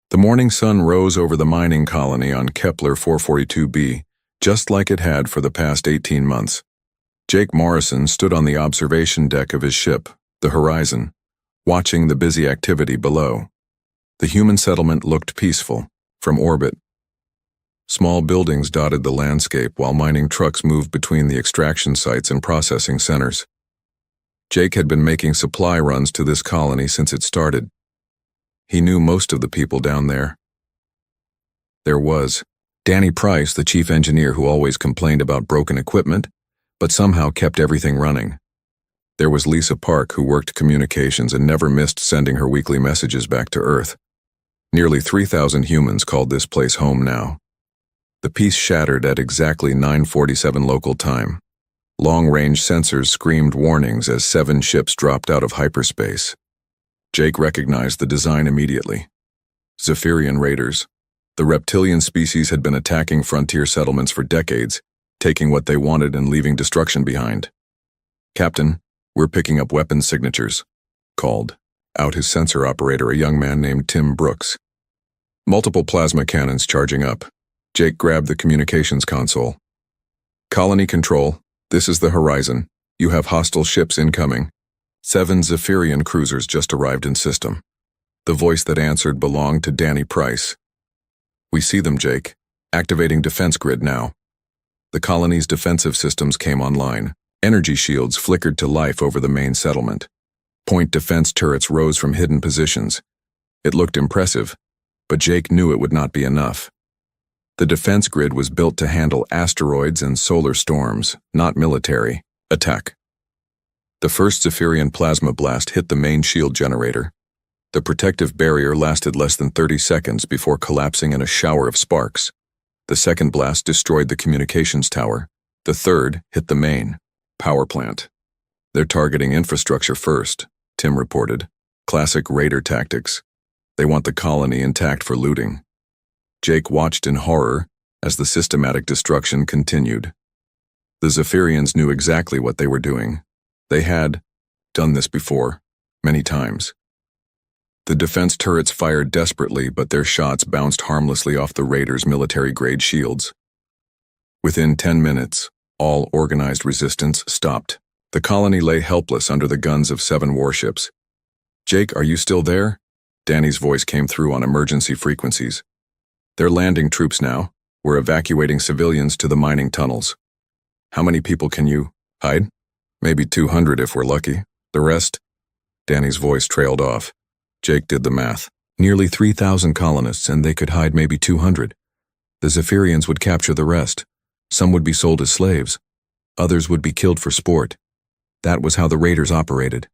The morning sun rose over the mining colony on Kepler 442b, just like it had for the past 18 months. Jake Morrison stood on the observation deck of his ship, the Horizon, watching the busy activity below. The human settlement looked peaceful, from orbit. Small buildings dotted the landscape while mining trucks moved between the extraction sites and processing centers. Jake had been making supply runs to this colony since it started. He knew most of the people down there. There was Danny Price, the chief engineer who always complained about broken equipment, but somehow kept everything running. There was Lisa Park, who worked communications and never missed sending her weekly messages back to Earth. Nearly 3,000 humans called this place home now. The peace shattered at exactly 9:47 local time. Long-range sensors screamed warnings as 7 ships dropped out of hyperspace. Jake recognized the design immediately. Zephyrian raiders. The reptilian species had been attacking frontier settlements for decades, taking what they wanted and leaving destruction behind. "Captain, we're picking up weapons signatures," called out his sensor operator, a young man named Tim Brooks. Multiple plasma cannons charging up. Jake grabbed the communications console. "Colony Control, this is the Horizon. You have hostile ships incoming. 7 Zephyrian cruisers just arrived in system." The voice that answered belonged to Danny Price. "We see them, Jake. Activating defense grid now." The colony's defensive systems came online. Energy shields flickered to life over the main settlement. Point defense turrets rose from hidden positions. It looked impressive, but Jake knew it would not be enough. The defense grid was built to handle asteroids and solar storms, not military attack. The first Zephyrian plasma blast hit the main shield generator. The protective barrier lasted less than 30 seconds before collapsing in a shower of sparks. The second blast destroyed the communications tower. The third hit the main power plant. "They're targeting infrastructure first," Tim reported. "Classic raider tactics. They want the colony intact for looting." Jake watched in horror as the systematic destruction continued. The Zephyrians knew exactly what they were doing. They had done this before, many times. The defense turrets fired desperately, but their shots bounced harmlessly off the raiders' military-grade shields. Within 10 minutes, all organized resistance stopped. The colony lay helpless under the guns of 7 warships. "Jake, are you still there?" Danny's voice came through on emergency frequencies. "They're landing troops now. We're evacuating civilians to the mining tunnels." "How many people can you hide?" "Maybe 200 if we're lucky. The rest—" Danny's voice trailed off. Jake did the math. Nearly 3,000 colonists, and they could hide maybe 200. The Zephyrians would capture the rest. Some would be sold as slaves. Others would be killed for sport. That was how the raiders operated.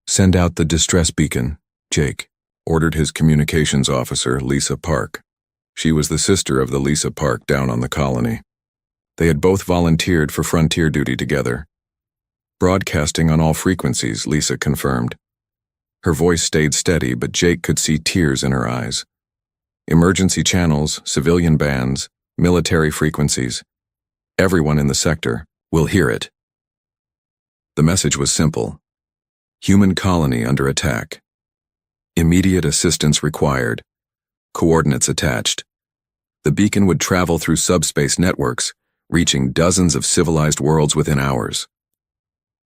"Send out the distress beacon," Jake ordered his communications officer, Lisa Park. She was the sister of the Lisa Park down on the colony. They had both volunteered for frontier duty together. "Broadcasting on all frequencies," Lisa confirmed. Her voice stayed steady, but Jake could see tears in her eyes. "Emergency channels, civilian bands, military frequencies. Everyone in the sector will hear it." The message was simple. Human colony under attack. Immediate assistance required. Coordinates attached. The beacon would travel through subspace networks, reaching dozens of civilized worlds within hours.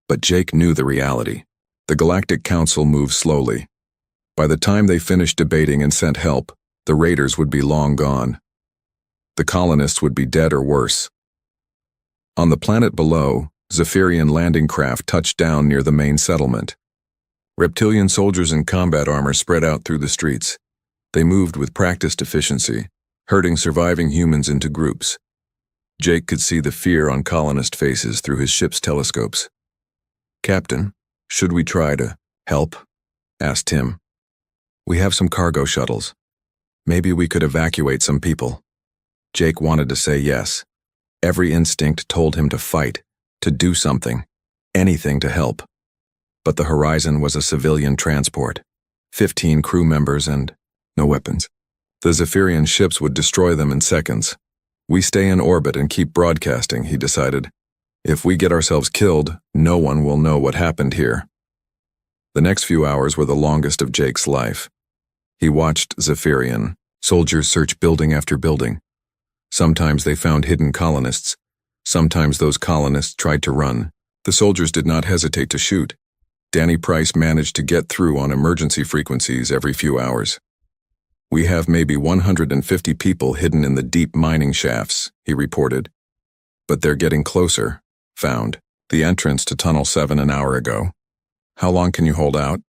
But Jake knew the reality. The Galactic Council moved slowly. By the time they finished debating and sent help, the raiders would be long gone. The colonists would be dead or worse. On the planet below, Zephyrian landing craft touched down near the main settlement. Reptilian soldiers in combat armor spread out through the streets. They moved with practiced efficiency, herding surviving humans into groups. Jake could see the fear on colonist faces through his ship's telescopes. "Captain, should we try to help?" asked Tim. "We have some cargo shuttles. Maybe we could evacuate some people." Jake wanted to say yes. Every instinct told him to fight, to do something, anything to help. But the Horizon was a civilian transport. 15 crew members and no weapons. The Zephyrian ships would destroy them in seconds. "We stay in orbit and keep broadcasting," he decided. "If we get ourselves killed, no one will know what happened here." The next few hours were the longest of Jake's life. He watched Zephyrian. Soldiers search building after building. Sometimes they found hidden colonists. Sometimes those colonists tried to run. The soldiers did not hesitate to shoot. Danny Price managed to get through on emergency frequencies every few hours. "We have maybe 150 people hidden in the deep mining shafts," he reported. "But they're getting closer. Found the entrance to Tunnel 7 an hour ago." "How long can you hold out?"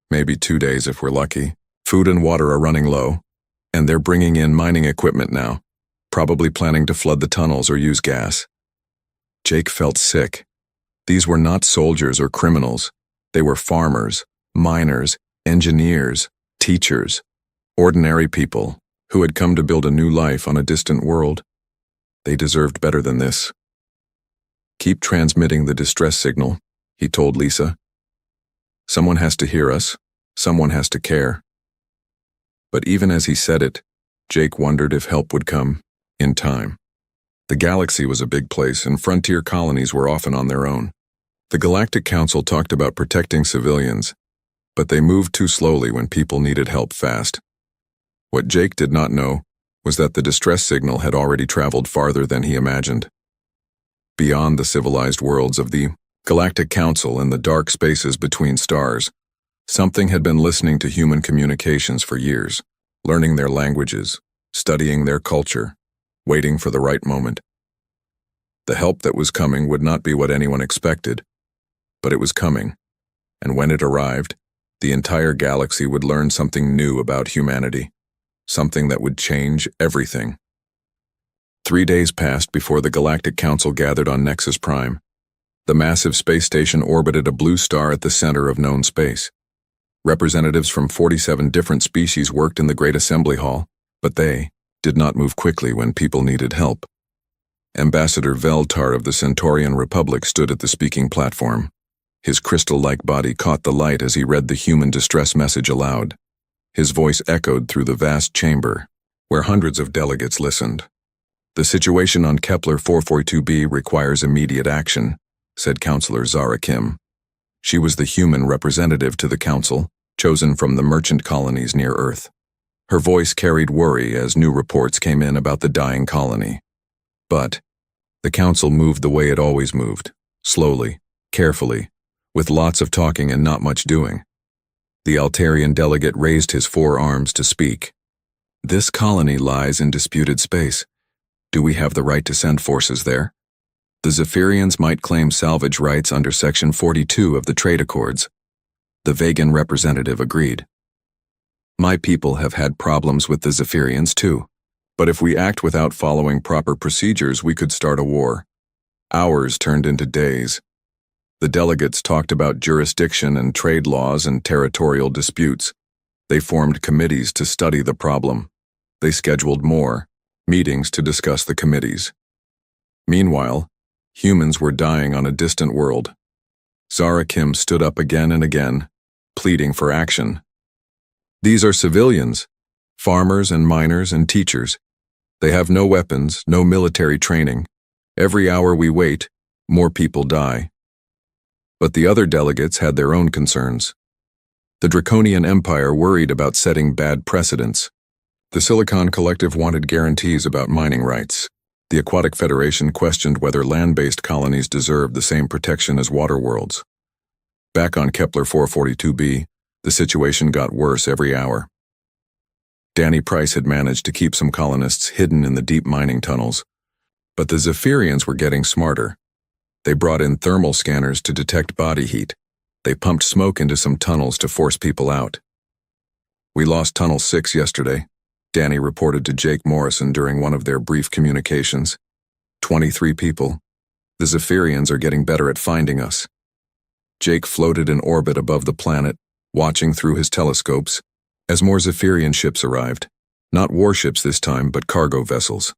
"Maybe 2 days if we're lucky. Food and water are running low, and they're bringing in mining equipment now, probably planning to flood the tunnels or use gas." Jake felt sick. These were not soldiers or criminals. They were farmers, miners, engineers, teachers, ordinary people who had come to build a new life on a distant world. They deserved better than this. "Keep transmitting the distress signal," he told Lisa. "Someone has to hear us. Someone has to care." But even as he said it, Jake wondered if help would come in time. The galaxy was a big place, and frontier colonies were often on their own. The Galactic Council talked about protecting civilians, but they moved too slowly when people needed help fast. What Jake did not know was that the distress signal had already traveled farther than he imagined. Beyond the civilized worlds of the Galactic Council and the dark spaces between stars, something had been listening to human communications for years, learning their languages, studying their culture, waiting for the right moment. The help that was coming would not be what anyone expected, but it was coming, and when it arrived, the entire galaxy would learn something new about humanity, something that would change everything. 3 days passed before the Galactic Council gathered on Nexus Prime. The massive space station orbited a blue star at the center of known space. Representatives from 47 different species worked in the Great Assembly Hall, but they did not move quickly when people needed help. Ambassador Veltar of the Centaurian Republic stood at the speaking platform. His crystal-like body caught the light as he read the human distress message aloud. His voice echoed through the vast chamber, where hundreds of delegates listened. "The situation on Kepler 442b requires immediate action," said Counselor Zara Kim. She was the human representative to the Council, chosen from the merchant colonies near Earth. Her voice carried worry as new reports came in about the dying colony. But the Council moved the way it always moved, slowly, carefully, with lots of talking and not much doing. The Altarian delegate raised his 4 arms to speak. "This colony lies in disputed space. Do we have the right to send forces there? The Zephyrians might claim salvage rights under Section 42 of the Trade Accords." The Vegan representative agreed. "My people have had problems with the Zephyrians too. But if we act without following proper procedures, we could start a war." Hours turned into days. The delegates talked about jurisdiction and trade laws and territorial disputes. They formed committees to study the problem. They scheduled more meetings to discuss the committees. Meanwhile, humans were dying on a distant world. Zara Kim stood up again and again, pleading for action. "These are civilians, farmers and miners and teachers. They have no weapons, no military training. Every hour we wait, more people die." But the other delegates had their own concerns. The Draconian Empire worried about setting bad precedents. The Silicon Collective wanted guarantees about mining rights. The Aquatic Federation questioned whether land-based colonies deserved the same protection as water worlds. Back on Kepler 442b, the situation got worse every hour. Danny Price had managed to keep some colonists hidden in the deep mining tunnels, but the Zephyrians were getting smarter. They brought in thermal scanners to detect body heat. They pumped smoke into some tunnels to force people out. "We lost Tunnel 6 yesterday," Danny reported to Jake Morrison during one of their brief communications. 23 people. "The Zephyrians are getting better at finding us." Jake floated in orbit above the planet, watching through his telescopes, as more Zephyrian ships arrived. Not warships this time, but cargo vessels.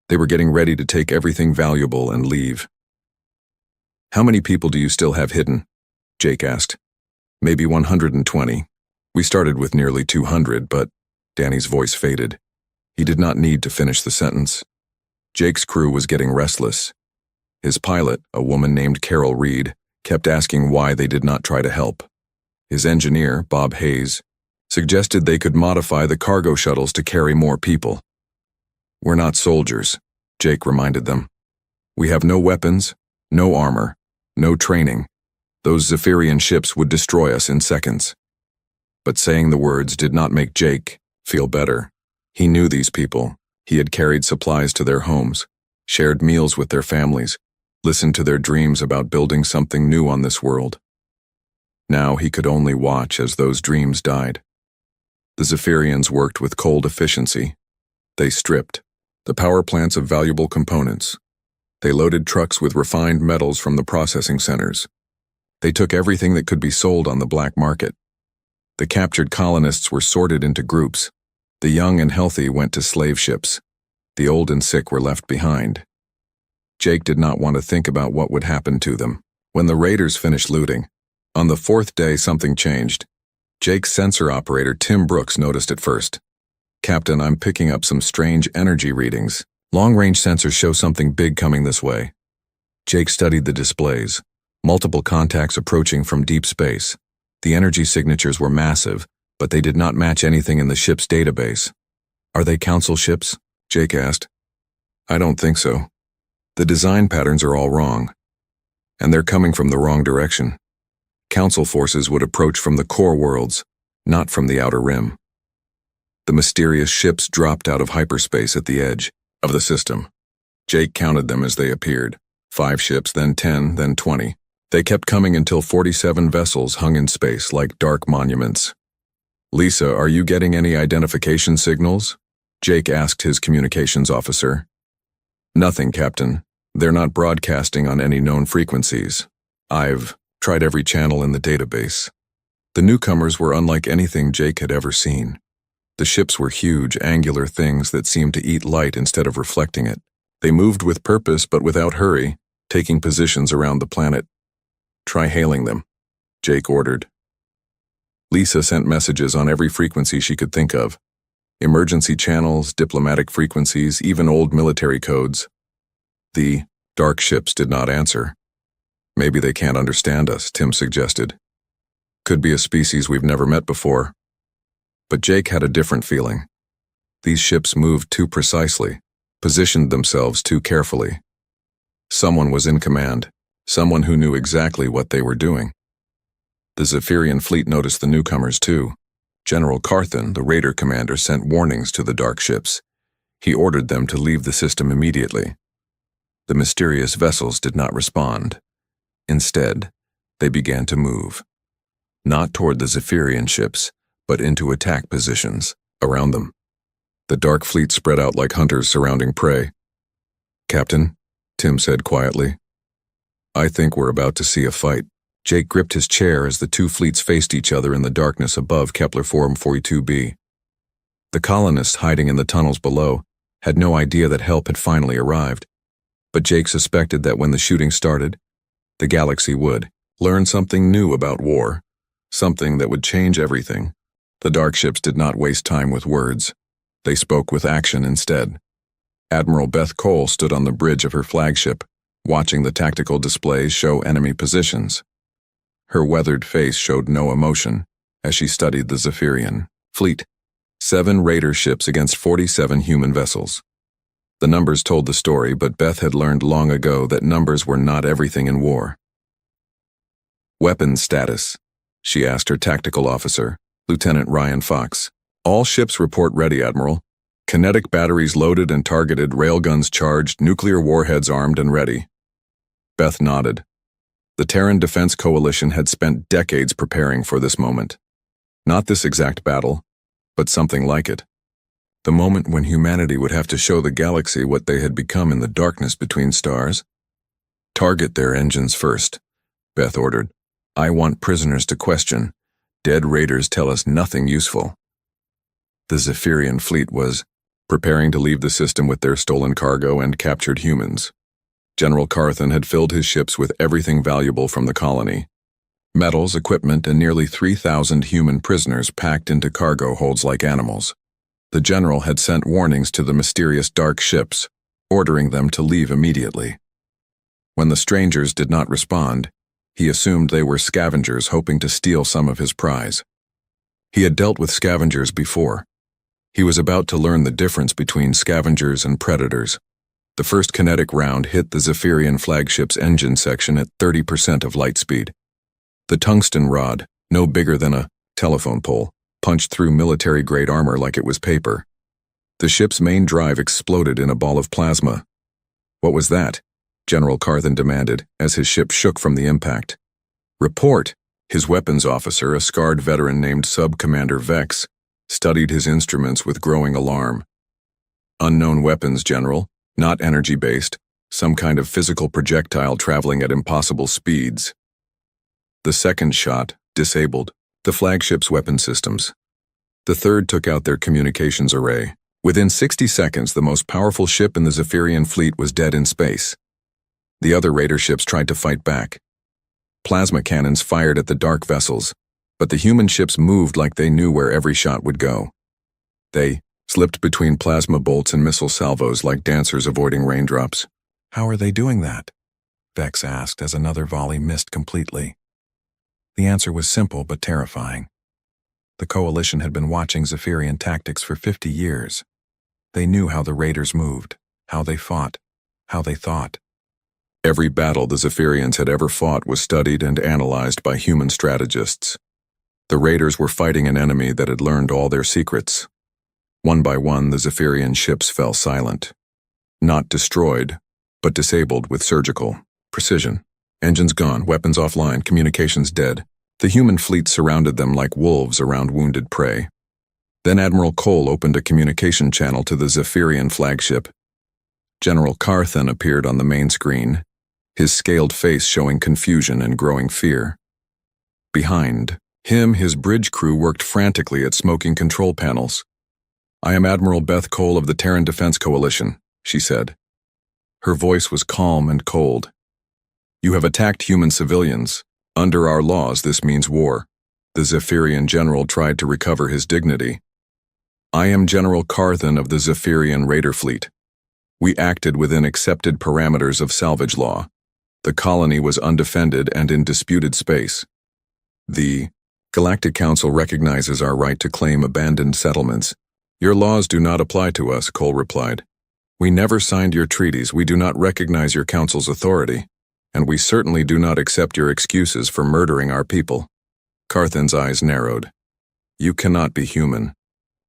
They were getting ready to take everything valuable and leave. "How many people do you still have hidden?" Jake asked. "Maybe 120. We started with nearly 200, but..." Danny's voice faded. He did not need to finish the sentence. Jake's crew was getting restless. His pilot, a woman named Carol Reed, kept asking why they did not try to help. His engineer, Bob Hayes, suggested they could modify the cargo shuttles to carry more people. "We're not soldiers," Jake reminded them. "We have no weapons, no armor, no training. Those Zephyrian ships would destroy us in seconds." But saying the words did not make Jake feel better. He knew these people. He had carried supplies to their homes, shared meals with their families, listened to their dreams about building something new on this world. Now he could only watch as those dreams died. The Zephyrians worked with cold efficiency. They stripped the power plants of valuable components. They loaded trucks with refined metals from the processing centers. They took everything that could be sold on the black market. The captured colonists were sorted into groups. The young and healthy went to slave ships. The old and sick were left behind. Jake did not want to think about what would happen to them. When the raiders finished looting, on the fourth day something changed. Jake's sensor operator Tim Brooks noticed it first. "Captain, I'm picking up some strange energy readings. Long-range sensors show something big coming this way." Jake studied the displays. Multiple contacts approaching from deep space. The energy signatures were massive, but they did not match anything in the ship's database. "Are they council ships?" Jake asked. "I don't think so. The design patterns are all wrong. And they're coming from the wrong direction. Council forces would approach from the core worlds, not from the outer rim." The mysterious ships dropped out of hyperspace at the edge of the system. Jake counted them as they appeared. 5 ships, then 10, then 20. They kept coming until 47 vessels hung in space like dark monuments. "Lisa, are you getting any identification signals?" Jake asked his communications officer. "Nothing, Captain. They're not broadcasting on any known frequencies. I've tried every channel in the database." The newcomers were unlike anything Jake had ever seen. The ships were huge, angular things that seemed to eat light instead of reflecting it. They moved with purpose but without hurry, taking positions around the planet. "Try hailing them," Jake ordered. Lisa sent messages on every frequency she could think of. Emergency channels, diplomatic frequencies, even old military codes. The dark ships did not answer. "Maybe they can't understand us," Tim suggested. "Could be a species we've never met before." But Jake had a different feeling. These ships moved too precisely, positioned themselves too carefully. Someone was in command, someone who knew exactly what they were doing. The Zephyrian fleet noticed the newcomers too. General Carthan, the raider commander, sent warnings to the dark ships. He ordered them to leave the system immediately. The mysterious vessels did not respond. Instead, they began to move. Not toward the Zephyrian ships, but into attack positions around them. The dark fleet spread out like hunters surrounding prey. "Captain," Tim said quietly, "I think we're about to see a fight." Jake gripped his chair as the two fleets faced each other in the darkness above Kepler 442b. The colonists hiding in the tunnels below had no idea that help had finally arrived. But Jake suspected that when the shooting started, the galaxy would learn something new about war, something that would change everything. The dark ships did not waste time with words. They spoke with action instead. Admiral Beth Cole stood on the bridge of her flagship, watching the tactical displays show enemy positions. Her weathered face showed no emotion as she studied the Zephyrian fleet. 7 raider ships against 47 human vessels. The numbers told the story, but Beth had learned long ago that numbers were not everything in war. "Weapons status," she asked her tactical officer, Lieutenant Ryan Fox. "All ships report ready, Admiral. Kinetic batteries loaded and targeted, railguns charged, nuclear warheads armed and ready." Beth nodded. The Terran Defense Coalition had spent decades preparing for this moment. Not this exact battle, but something like it. The moment when humanity would have to show the galaxy what they had become in the darkness between stars. "Target their engines first," Beth ordered. "I want prisoners to question. Dead raiders tell us nothing useful." The Zephyrian fleet was preparing to leave the system with their stolen cargo and captured humans. General Carthan had filled his ships with everything valuable from the colony. Metals, equipment, and nearly 3,000 human prisoners packed into cargo holds like animals. The general had sent warnings to the mysterious dark ships, ordering them to leave immediately. When the strangers did not respond, he assumed they were scavengers hoping to steal some of his prize. He had dealt with scavengers before. He was about to learn the difference between scavengers and predators. The first kinetic round hit the Zephyrian flagship's engine section at 30% of light speed. The tungsten rod, no bigger than a telephone pole, punched through military-grade armor like it was paper. The ship's main drive exploded in a ball of plasma. "What was that?" General Carthen demanded, as his ship shook from the impact. "Report." His weapons officer, a scarred veteran named Sub-Commander Vex, studied his instruments with growing alarm. "Unknown weapons, General, not energy-based, some kind of physical projectile traveling at impossible speeds." The second shot disabled the flagship's weapon systems. The third took out their communications array. Within 60 seconds, the most powerful ship in the Zephyrian fleet was dead in space. The other raider ships tried to fight back. Plasma cannons fired at the dark vessels, but the human ships moved like they knew where every shot would go. They slipped between plasma bolts and missile salvos like dancers avoiding raindrops. "How are they doing that?" Vex asked as another volley missed completely. The answer was simple but terrifying. The Coalition had been watching Zephyrian tactics for 50 years. They knew how the raiders moved, how they fought, how they thought. Every battle the Zephyrians had ever fought was studied and analyzed by human strategists. The raiders were fighting an enemy that had learned all their secrets. One by one, the Zephyrian ships fell silent. Not destroyed, but disabled with surgical precision. Engines gone, weapons offline, communications dead. The human fleet surrounded them like wolves around wounded prey. Then Admiral Cole opened a communication channel to the Zephyrian flagship. General Carthen appeared on the main screen, his scaled face showing confusion and growing fear. Behind him, his bridge crew worked frantically at smoking control panels. "I am Admiral Beth Cole of the Terran Defense Coalition," she said. Her voice was calm and cold. "You have attacked human civilians. Under our laws, this means war." The Zephyrian general tried to recover his dignity. "I am General Carthen of the Zephyrian Raider Fleet. We acted within accepted parameters of salvage law. The colony was undefended and in disputed space. The Galactic Council recognizes our right to claim abandoned settlements. Your laws do not apply to us," Cole replied. "We never signed your treaties. We do not recognize your council's authority. And we certainly do not accept your excuses for murdering our people." Carthen's eyes narrowed. "You cannot be human.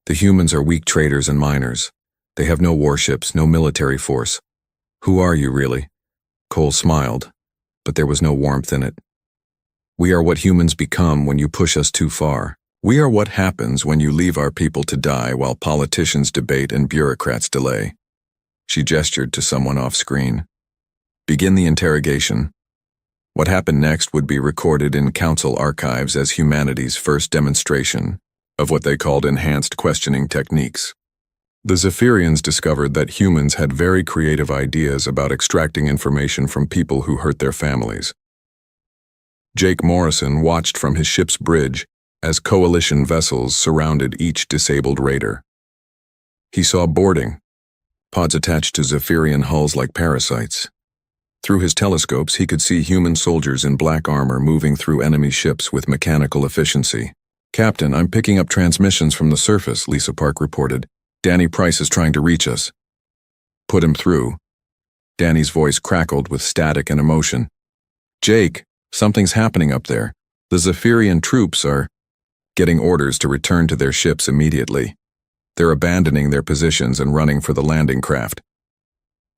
The humans are weak traders and miners. They have no warships, no military force. Who are you, really?" Cole smiled, but there was no warmth in it. "We are what humans become when you push us too far. We are what happens when you leave our people to die while politicians debate and bureaucrats delay." She gestured to someone off-screen. "Begin the interrogation." What happened next would be recorded in Council archives as humanity's first demonstration of what they called enhanced questioning techniques. The Zephyrians discovered that humans had very creative ideas about extracting information from people who hurt their families. Jake Morrison watched from his ship's bridge as Coalition vessels surrounded each disabled raider. He saw boarding, pods attached to Zephyrian hulls like parasites. Through his telescopes, he could see human soldiers in black armor moving through enemy ships with mechanical efficiency. "Captain, I'm picking up transmissions from the surface," Lisa Park reported. "Danny Price is trying to reach us." "Put him through." Danny's voice crackled with static and emotion. "Jake, something's happening up there. The Zephyrian troops are getting orders to return to their ships immediately. They're abandoning their positions and running for the landing craft."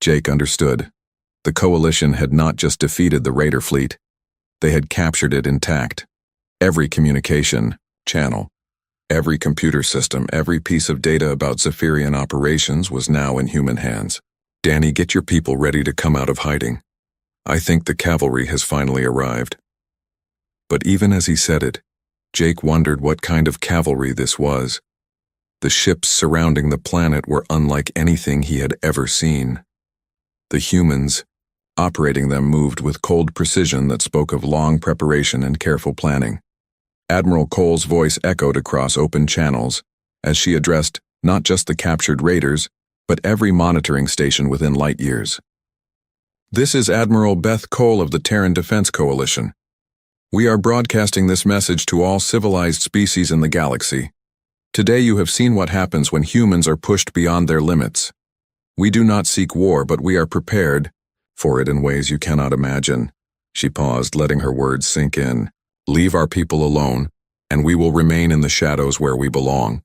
Jake understood. The Coalition had not just defeated the Raider fleet, they had captured it intact. Every communication channel, every computer system, every piece of data about Zephyrian operations was now in human hands. "Danny, get your people ready to come out of hiding. I think the cavalry has finally arrived." But even as he said it, Jake wondered what kind of cavalry this was. The ships surrounding the planet were unlike anything he had ever seen. The humans operating them moved with cold precision that spoke of long preparation and careful planning. Admiral Cole's voice echoed across open channels as she addressed not just the captured raiders, but every monitoring station within light years. "This is Admiral Beth Cole of the Terran Defense Coalition. We are broadcasting this message to all civilized species in the galaxy. Today you have seen what happens when humans are pushed beyond their limits. We do not seek war, but we are prepared for it in ways you cannot imagine. She paused, letting her words sink in. Leave our people alone, and we will remain in the shadows where we belong.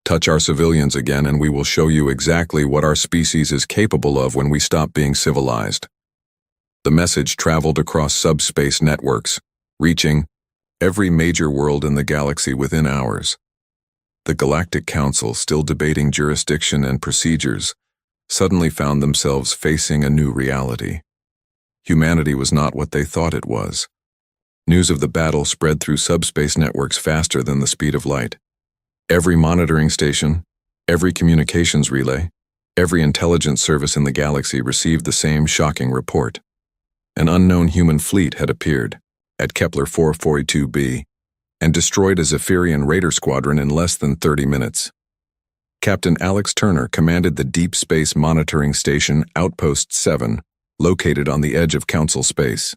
Touch our civilians again, and we will show you exactly what our species is capable of when we stop being civilized. The message traveled across subspace networks, reaching every major world in the galaxy within hours. The Galactic Council, still debating jurisdiction and procedures, suddenly found themselves facing a new reality. Humanity was not what they thought it was. News of the battle spread through subspace networks faster than the speed of light. Every monitoring station, every communications relay, every intelligence service in the galaxy received the same shocking report. An unknown human fleet had appeared at Kepler 442b and destroyed a Zephyrian raider squadron in less than 30 minutes. Captain Alex Turner commanded the Deep Space Monitoring Station Outpost 7, located on the edge of Council space.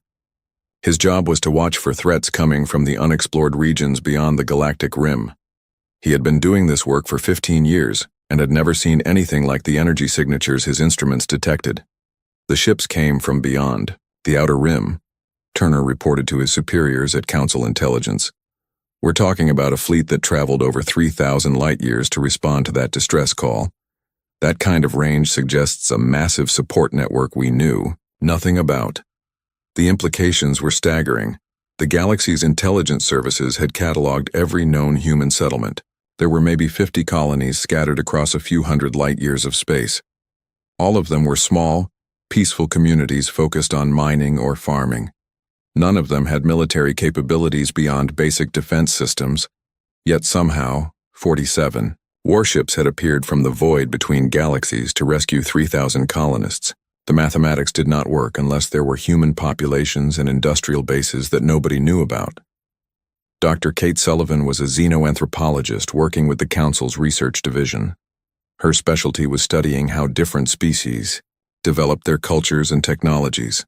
His job was to watch for threats coming from the unexplored regions beyond the galactic rim. He had been doing this work for 15 years and had never seen anything like the energy signatures his instruments detected. The ships came from beyond the outer rim, Turner reported to his superiors at Council Intelligence. We're talking about a fleet that traveled over 3,000 light-years to respond to that distress call. That kind of range suggests a massive support network we knew nothing about. The implications were staggering. The galaxy's intelligence services had cataloged every known human settlement. There were maybe 50 colonies scattered across a few hundred light-years of space. All of them were small, peaceful communities focused on mining or farming. None of them had military capabilities beyond basic defense systems, yet somehow, 47 warships had appeared from the void between galaxies to rescue 3,000 colonists. The mathematics did not work unless there were human populations and industrial bases that nobody knew about. Dr. Kate Sullivan was a xenoanthropologist working with the Council's research division. Her specialty was studying how different species developed their cultures and technologies.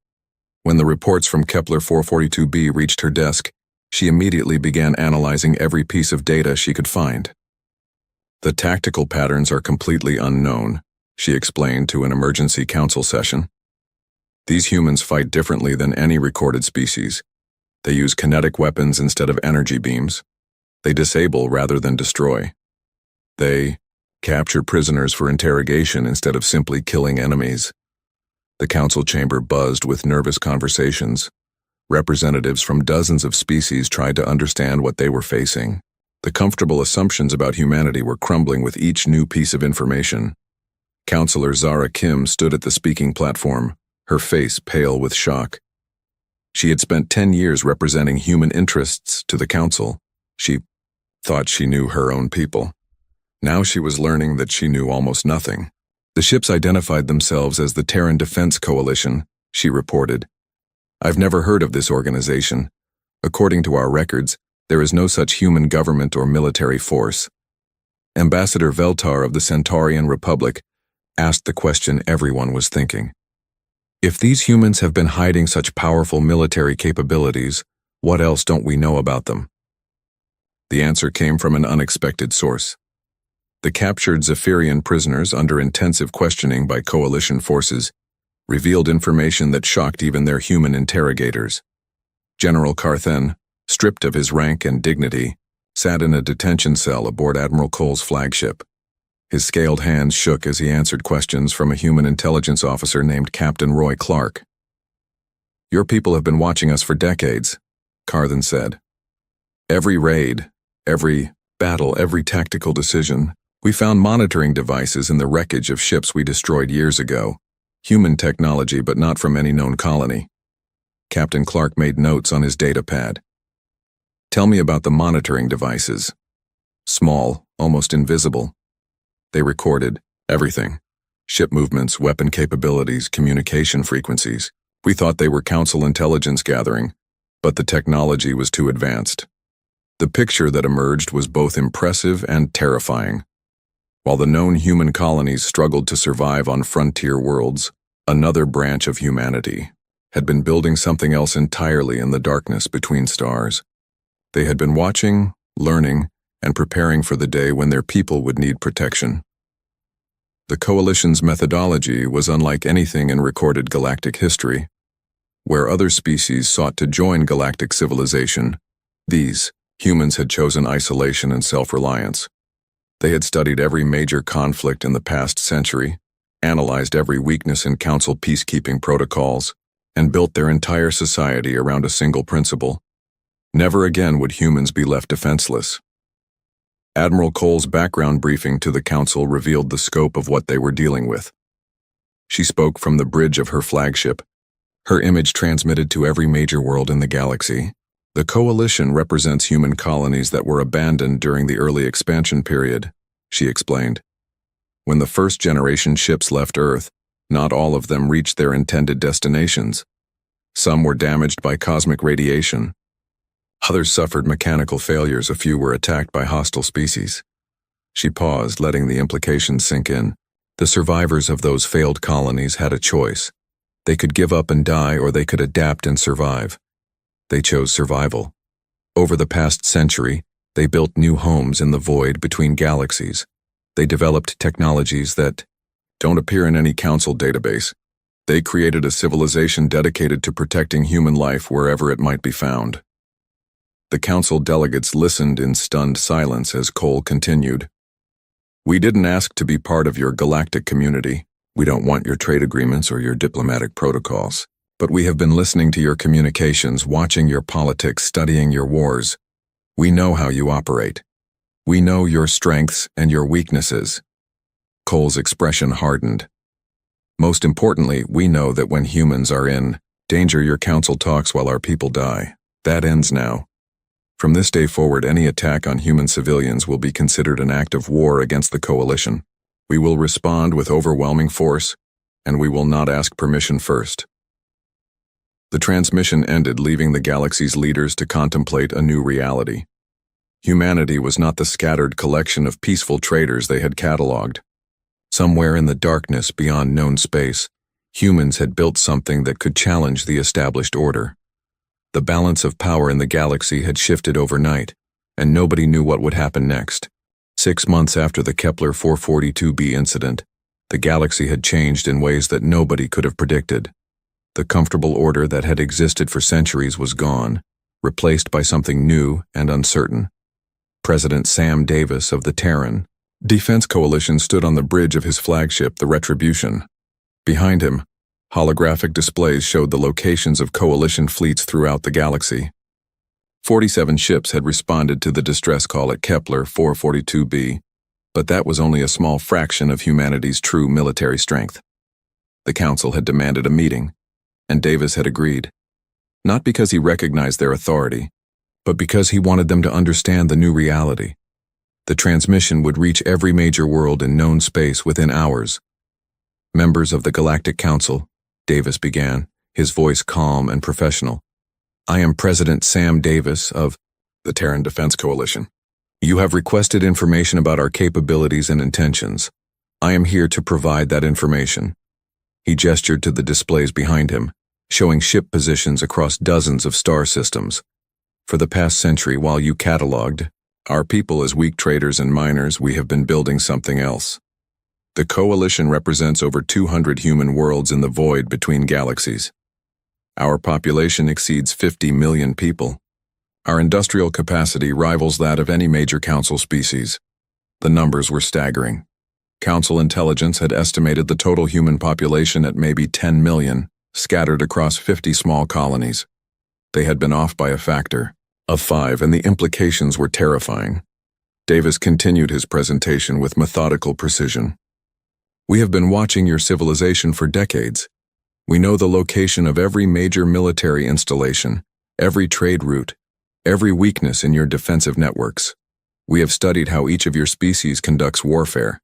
When the reports from Kepler 442b reached her desk, she immediately began analyzing every piece of data she could find. The tactical patterns are completely unknown, she explained to an emergency council session. These humans fight differently than any recorded species. They use kinetic weapons instead of energy beams. They disable rather than destroy. They capture prisoners for interrogation instead of simply killing enemies. The council chamber buzzed with nervous conversations. Representatives from dozens of species tried to understand what they were facing. The comfortable assumptions about humanity were crumbling with each new piece of information. Counselor Zara Kim stood at the speaking platform, her face pale with shock. She had spent 10 years representing human interests to the council. She thought she knew her own people. Now she was learning that she knew almost nothing. The ships identified themselves as the Terran Defense Coalition, she reported. I've never heard of this organization. According to our records, there is no such human government or military force. Ambassador Veltar of the Centaurian Republic asked the question everyone was thinking. If these humans have been hiding such powerful military capabilities, what else don't we know about them? The answer came from an unexpected source. The captured Zephyrian prisoners, under intensive questioning by coalition forces, revealed information that shocked even their human interrogators. General Carthen, stripped of his rank and dignity, sat in a detention cell aboard Admiral Cole's flagship. His scaled hands shook as he answered questions from a human intelligence officer named Captain Roy Clark. Your people have been watching us for decades, Carthen said. Every raid, every battle, every tactical decision, we found monitoring devices in the wreckage of ships we destroyed years ago. Human technology, but not from any known colony. Captain Clark made notes on his data pad. Tell me about the monitoring devices. Small, almost invisible. They recorded everything. Ship movements, weapon capabilities, communication frequencies. We thought they were Council intelligence gathering, but the technology was too advanced. The picture that emerged was both impressive and terrifying. While the known human colonies struggled to survive on frontier worlds, another branch of humanity, had been building something else entirely in the darkness between stars. They had been watching, learning, and preparing for the day when their people would need protection. The Coalition's methodology was unlike anything in recorded galactic history. Where other species sought to join galactic civilization, these, humans, had chosen isolation and self-reliance. They had studied every major conflict in the past century, analyzed every weakness in Council peacekeeping protocols, and built their entire society around a single principle. Never again would humans be left defenseless. Admiral Cole's background briefing to the Council revealed the scope of what they were dealing with. She spoke from the bridge of her flagship, her image transmitted to every major world in the galaxy. The Coalition represents human colonies that were abandoned during the early expansion period, she explained. When the first-generation ships left Earth, not all of them reached their intended destinations. Some were damaged by cosmic radiation. Others suffered mechanical failures. A few were attacked by hostile species. She paused, letting the implications sink in. The survivors of those failed colonies had a choice. They could give up and die, or they could adapt and survive. They chose survival. Over the past century, they built new homes in the void between galaxies. They developed technologies that don't appear in any Council database. They created a civilization dedicated to protecting human life wherever it might be found. The Council delegates listened in stunned silence as Cole continued. "We didn't ask to be part of your galactic community. We don't want your trade agreements or your diplomatic protocols. But we have been listening to your communications, watching your politics, studying your wars. We know how you operate. We know your strengths and your weaknesses." Cole's expression hardened. "Most importantly, we know that when humans are in danger, your Council talks while our people die. That ends now. From this day forward, any attack on human civilians will be considered an act of war against the Coalition. We will respond with overwhelming force, and we will not ask permission first." The transmission ended, leaving the galaxy's leaders to contemplate a new reality. Humanity was not the scattered collection of peaceful traders they had catalogued. Somewhere in the darkness beyond known space, humans had built something that could challenge the established order. The balance of power in the galaxy had shifted overnight, and nobody knew what would happen next. 6 months after the Kepler 442b incident, the galaxy had changed in ways that nobody could have predicted. The comfortable order that had existed for centuries was gone, replaced by something new and uncertain. President Sam Davis of the Terran Defense Coalition stood on the bridge of his flagship, the Retribution. Behind him, holographic displays showed the locations of Coalition fleets throughout the galaxy. 47 ships had responded to the distress call at Kepler 442b, but that was only a small fraction of humanity's true military strength. The Council had demanded a meeting, and Davis had agreed. Not because he recognized their authority, but because he wanted them to understand the new reality. The transmission would reach every major world in known space within hours. "Members of the Galactic Council," Davis began, his voice calm and professional. "I am President Sam Davis of the Terran Defense Coalition. You have requested information about our capabilities and intentions. I am here to provide that information." He gestured to the displays behind him, showing ship positions across dozens of star systems. "For the past century, while you catalogued our people as weak traders and miners, we have been building something else. The Coalition represents over 200 human worlds in the void between galaxies. Our population exceeds 50 million people. Our industrial capacity rivals that of any major Council species." The numbers were staggering. Council intelligence had estimated the total human population at maybe 10 million, scattered across 50 small colonies. They had been off by a factor of 5, and the implications were terrifying. Davis continued his presentation with methodical precision. "We have been watching your civilization for decades. We know the location of every major military installation, every trade route, every weakness in your defensive networks. We have studied how each of your species conducts warfare.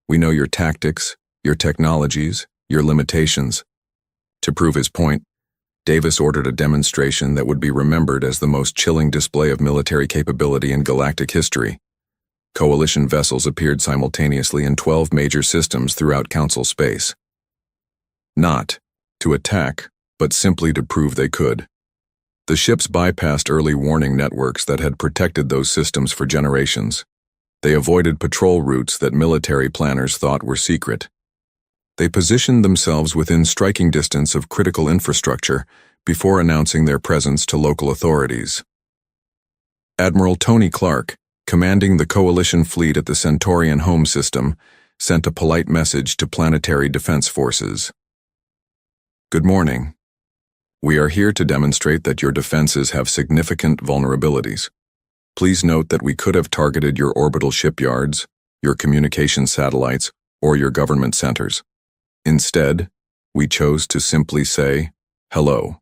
We know your tactics, your technologies, your limitations." To prove his point, Davis ordered a demonstration that would be remembered as the most chilling display of military capability in galactic history. Coalition vessels appeared simultaneously in 12 major systems throughout Council space. Not to attack, but simply to prove they could. The ships bypassed early warning networks that had protected those systems for generations. They avoided patrol routes that military planners thought were secret. They positioned themselves within striking distance of critical infrastructure before announcing their presence to local authorities. Admiral Tony Clark, commanding the coalition fleet at the Centaurian home system, sent a polite message to planetary defense forces. "Good morning. We are here to demonstrate that your defenses have significant vulnerabilities. Please note that we could have targeted your orbital shipyards, your communication satellites, or your government centers. Instead, we chose to simply say, hello."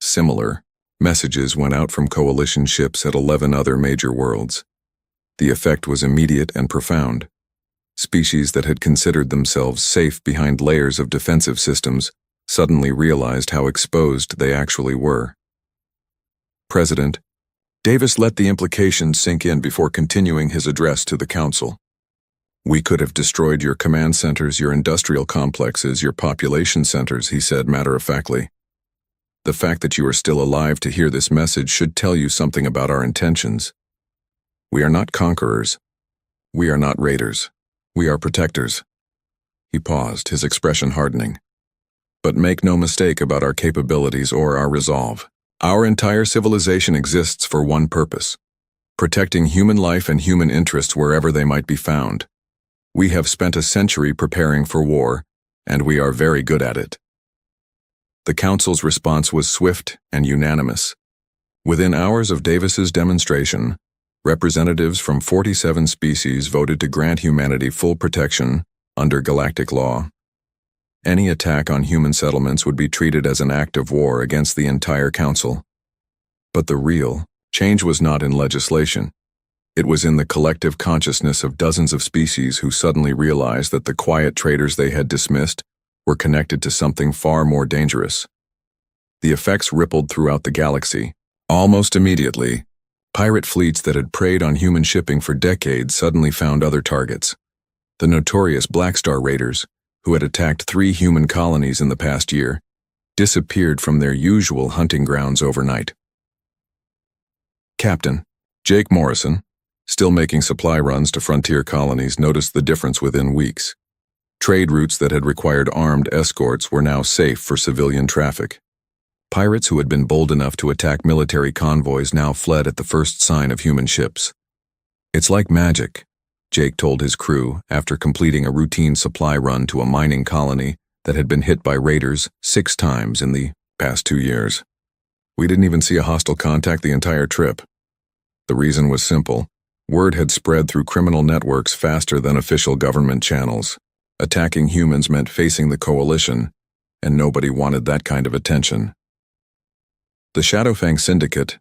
Similar messages went out from coalition ships at 11 other major worlds. The effect was immediate and profound. Species that had considered themselves safe behind layers of defensive systems suddenly realized how exposed they actually were. President Davis let the implications sink in before continuing his address to the Council. "We could have destroyed your command centers, your industrial complexes, your population centers," he said matter-of-factly. "The fact that you are still alive to hear this message should tell you something about our intentions. We are not conquerors. We are not raiders. We are protectors." He paused, his expression hardening. "But make no mistake about our capabilities or our resolve. Our entire civilization exists for one purpose: protecting human life and human interests wherever they might be found. We have spent a century preparing for war, and we are very good at it." The Council's response was swift and unanimous. Within hours of Davis's demonstration, representatives from 47 species voted to grant humanity full protection under galactic law. Any attack on human settlements would be treated as an act of war against the entire Council. But the real change was not in legislation. It was in the collective consciousness of dozens of species who suddenly realized that the quiet traitors they had dismissed were connected to something far more dangerous. The effects rippled throughout the galaxy. Almost immediately, pirate fleets that had preyed on human shipping for decades suddenly found other targets. The notorious Black Star raiders, who had attacked 3 human colonies in the past year, disappeared from their usual hunting grounds overnight. Captain Jake Morrison, still making supply runs to frontier colonies, noticed the difference within weeks. Trade routes that had required armed escorts were now safe for civilian traffic. Pirates who had been bold enough to attack military convoys now fled at the first sign of human ships. "It's like magic," Jake told his crew after completing a routine supply run to a mining colony that had been hit by raiders 6 times in the past 2 years. "We didn't even see a hostile contact the entire trip." The reason was simple. Word had spread through criminal networks faster than official government channels. Attacking humans meant facing the coalition, and nobody wanted that kind of attention. The Shadowfang Syndicate,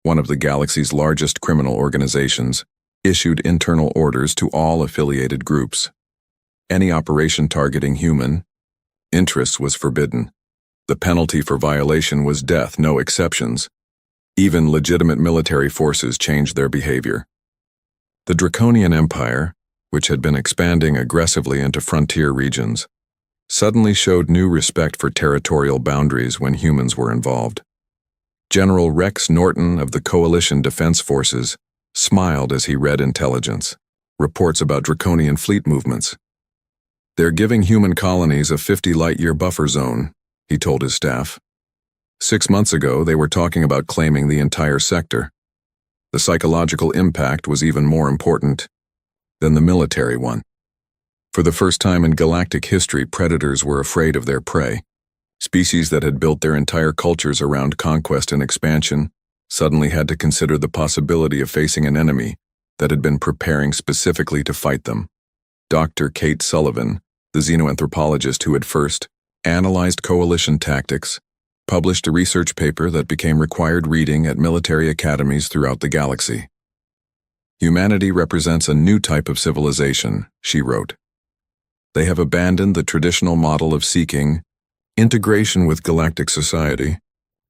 one of the galaxy's largest criminal organizations, issued internal orders to all affiliated groups. Any operation targeting human interests was forbidden. The penalty for violation was death, no exceptions. Even legitimate military forces changed their behavior. The Draconian Empire, which had been expanding aggressively into frontier regions, suddenly showed new respect for territorial boundaries when humans were involved. General Rex Norton of the Coalition Defense Forces smiled as he read intelligence reports about Draconian fleet movements. "They're giving human colonies a 50-light-year buffer zone," he told his staff. 6 months ago, they were talking about claiming the entire sector. The psychological impact was even more important than the military one. For the first time in galactic history, predators were afraid of their prey. Species that had built their entire cultures around conquest and expansion suddenly had to consider the possibility of facing an enemy that had been preparing specifically to fight them. Dr. Kate Sullivan, the xenoanthropologist who had first analyzed coalition tactics, published a research paper that became required reading at military academies throughout the galaxy. "Humanity represents a new type of civilization," she wrote. "They have abandoned the traditional model of seeking integration with galactic society.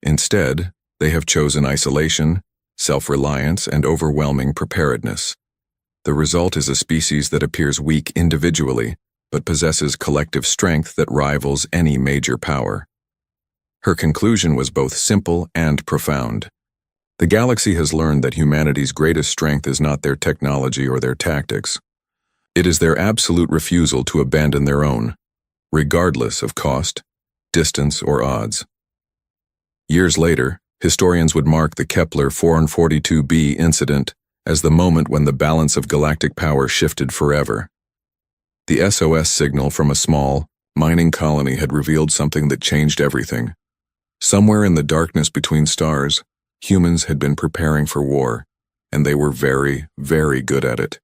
Instead, they have chosen isolation, self-reliance, and overwhelming preparedness. The result is a species that appears weak individually, but possesses collective strength that rivals any major power. Her conclusion was both simple and profound. The galaxy has learned that humanity's greatest strength is not their technology or their tactics. It is their absolute refusal to abandon their own, regardless of cost, distance, or odds. Years later, historians would mark the Kepler 442b incident as the moment when the balance of galactic power shifted forever. The SOS signal from a small, mining colony had revealed something that changed everything. Somewhere in the darkness between stars, humans had been preparing for war, and they were very, very good at it.